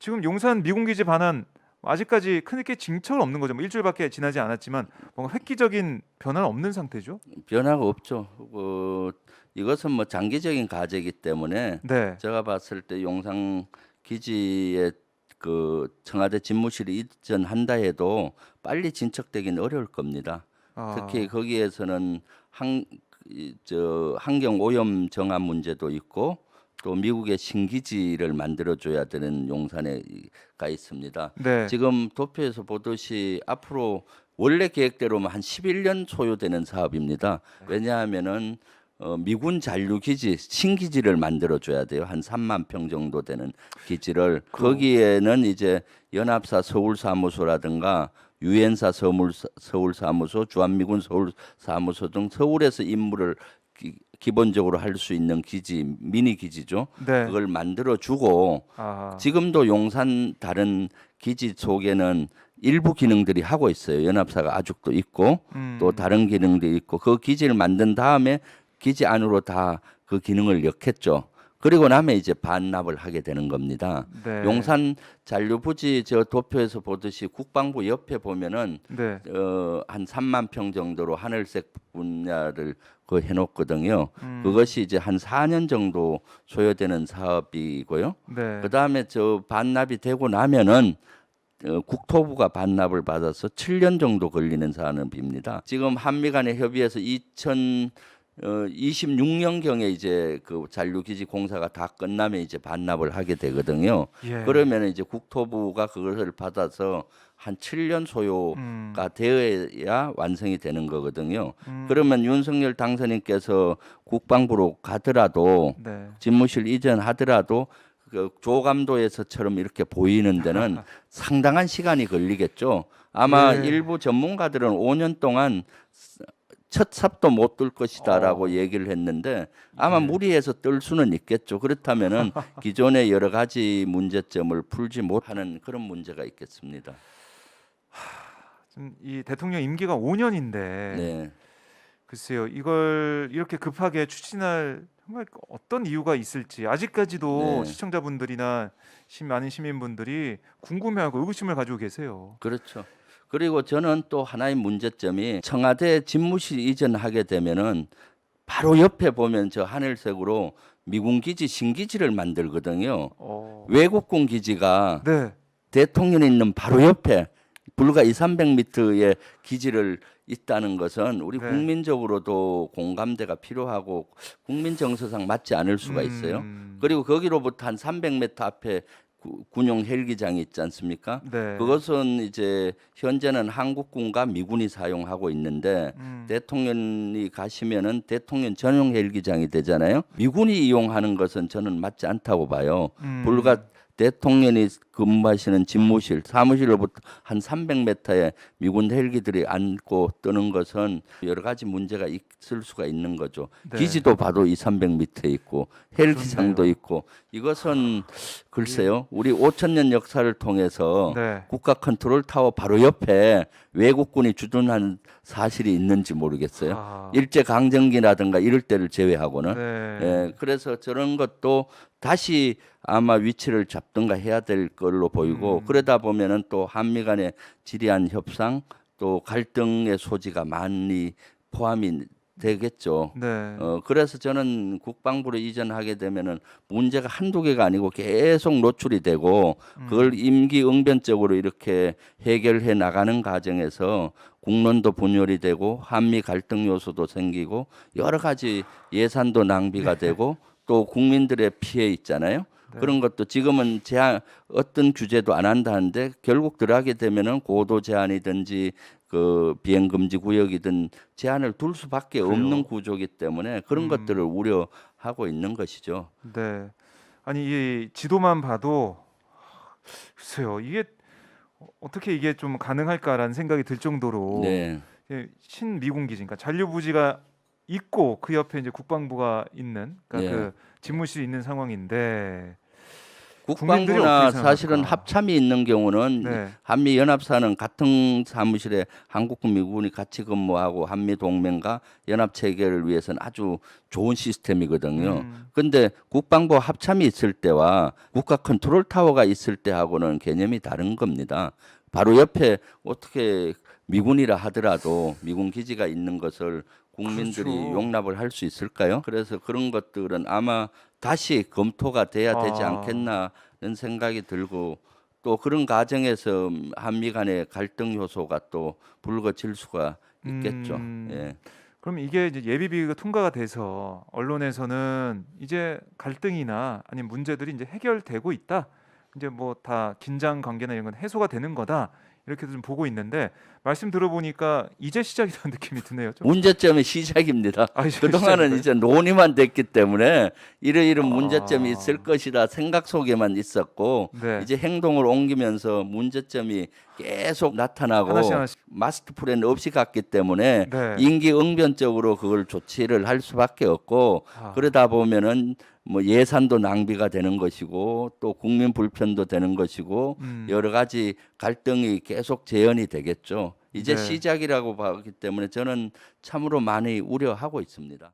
지금 용산 미군기지 반환 아직까지 크게 징처는 없는 거죠. 뭐 일주일밖에 지나지 않았지만 뭔가 획기적인 변화는 없는 상태죠. 변화가 없죠. 이것은 뭐 장기적인 과제이기 때문에 네. 제가 봤을 때 용산 기지에 그 청와대 집무실이 이전한다 해도 빨리 진척되기는 어려울 겁니다. 특히 아, 거기에서는 환경 오염 정화 문제도 있고 또 미국의 신기지를 만들어줘야 되는 용산에가 있습니다. 네. 지금 도표에서 보듯이 앞으로 원래 계획대로면 한 11년 소요되는 사업입니다. 왜냐하면은 미군 잔류기지 신기지를 만들어줘야 돼요. 한 3만 평 정도 되는 기지를 그 거기에는 이제 연합사 서울사무소라든가 유엔사 서울사무소, 주한미군 서울사무소 등 서울에서 임무를 기본적으로 할 수 있는 기지, 미니 기지죠. 네. 그걸 만들어 주고 아, 지금도 용산 다른 기지 속에는 일부 기능들이 하고 있어요. 연합사가 아직도 있고 또 음, 다른 기능들이 있고 그 기지를 만든 다음에 기지 안으로 다 그 기능을 넣겠죠. 그리고 나면 이제 반납을 하게 되는 겁니다. 네. 용산 잔류부지 저 도표에서 보듯이 국방부 옆에 보면은 네. 한 3만 평 정도로 하늘색 분야를 그 해놓거든요. 음, 그것이 이제 한 4년 정도 소요되는 사업이고요. 그 네. 다음에 저 반납이 되고 나면은 국토부가 반납을 받아서 7년 정도 걸리는 산업입니다. 지금 한미 간의 협의에서 26년경에 이제 그 잔류기지 공사가 다 끝나면 이제 반납을 하게 되거든요. 예. 그러면 이제 국토부가 그것을 받아서 한 7년 음, 소요가 되어야 완성이 되는 거거든요. 음, 그러면 윤석열 당선인께서 국방부로 가더라도 네. 집무실 이전하더라도 그 조감도에서처럼 이렇게 보이는 데는 상당한 시간이 걸리겠죠. 아마 예. 일부 전문가들은 5년 동안 첫 삽도 못 뜰 것이다라고 어, 얘기를 했는데 아마 예. 무리해서 뜰 수는 있겠죠. 그렇다면은 기존의 여러 가지 문제점을 풀지 못하는 그런 문제가 있겠습니다. 지금 이 대통령 임기가 5년인데 네, 글쎄요. 이걸 이렇게 급하게 추진할 정말 어떤 이유가 있을지 아직까지도 네, 시청자분들이나 많은 시민분들이 궁금해하고 의구심을 가지고 계세요. 그렇죠. 그리고 저는 또 하나의 문제점이 청와대 집무실 이전하게 되면은 바로 옆에 보면 저 하늘색으로 미군 기지 신기지를 만들거든요. 어, 외국군 기지가 네, 대통령이 있는 바로 옆에 불과 2, 300m의 기지를 있다는 것은 우리 네, 국민적으로도 공감대가 필요하고 국민 정서상 맞지 않을 수가 있어요. 음, 그리고 거기로부터 한 300m 앞에 군용 헬기장이 있지 않습니까? 네, 그것은 이제 현재는 한국군과 미군이 사용하고 있는데 음, 대통령이 가시면은 대통령 전용 헬기장이 되잖아요. 미군이 이용하는 것은 저는 맞지 않다고 봐요. 불과 음, 대통령이 근무하시는 집무실, 사무실로부터 한 300m에 미군 헬기들이 앉고 뜨는 것은 여러 가지 문제가 있을 수가 있는 거죠. 네, 기지도 봐도 2, 300m 있고 헬기장도 그렇네요. 있고 이것은 이, 글쎄요. 우리 5천 년 역사를 통해서 네, 국가 컨트롤 타워 바로 옆에 외국군이 주둔한 사실이 있는지 모르겠어요. 아, 일제 강점기라든가 이럴 때를 제외하고는. 네, 예, 그래서 저런 것도 다시 아마 위치를 잡든가 해야 될 걸로 보이고 음, 그러다 보면은 또 한미 간의 지리한 협상 또 갈등의 소지가 많이 포함이 되겠죠. 네, 그래서 저는 국방부로 이전하게 되면은 문제가 한두 개가 아니고 계속 노출이 되고 그걸 음, 임기응변적으로 이렇게 해결해 나가는 과정에서 국론도 분열이 되고 한미 갈등 요소도 생기고 여러 가지 예산도 낭비가 되고 또 국민들의 피해 있잖아요. 네, 그런 것도 지금은 제한 어떤 규제도 안 한다는데 결국 들어가게 되면은 고도 제한이든지 그 비행 금지 구역이든 제한을 둘 수밖에 없는 그래요. 구조이기 때문에 그런 것들을 음, 우려하고 있는 것이죠. 네. 아니 이 지도만 봐도 글쎄요. 이게 어떻게 이게 좀 가능할까라는 생각이 들 정도로 네, 신미군 기지, 그러니까 잔류부지가 있고 그 옆에 이제 국방부가 있는, 그러니까 네, 그 집무실이 있는 상황인데 국민들이 국방부나 어떻게 사실은 생각할까? 합참이 있는 경우는 네. 한미 연합사는 같은 사무실에 한국과 미군이 같이 근무하고 한미 동맹과 연합 체계를 위해서는 아주 좋은 시스템이거든요. 근데 국방부 합참이 있을 때와 국가 컨트롤 타워가 있을 때하고는 개념이 다른 겁니다. 바로 옆에 어떻게 미군이라 하더라도 미군 기지가 있는 것을 국민들이 그렇죠. 용납을 할 수 있을까요? 그래서 그런 것들은 아마 다시 검토가 돼야 되지 아. 않겠나는 생각이 들고 또 그런 과정에서 한미 간의 갈등 요소가 또 불거질 수가 있겠죠. 예. 그럼 이게 이제 예비비가 통과가 돼서 언론에서는 이제 갈등이나 아니면 문제들이 이제 해결되고 있다. 이제 뭐 다 긴장 관계나 이런 건 해소가 되는 거다. 이렇게 좀 보고 있는데 말씀 들어보니까 이제 시작이라는 느낌이 드네요. 좀. 문제점이 시작입니다. 아, 이제 그동안은 시작인가요? 이제 논의만 됐기 때문에 이런 아. 문제점이 있을 것이라 생각 속에만 있었고 네. 이제 행동을 옮기면서 문제점이 계속 나타나고 하나씩 하나씩. 마스터 플랜 없이 갔기 때문에 네. 임기응변적으로 그걸 조치를 할 수밖에 없고 아. 그러다 보면은 뭐 예산도 낭비가 되는 것이고 또 국민 불편도 되는 것이고 여러 가지 갈등이 계속 재현이 되겠죠. 이제 네. 시작이라고 봤기 때문에 저는 참으로 많이 우려하고 있습니다.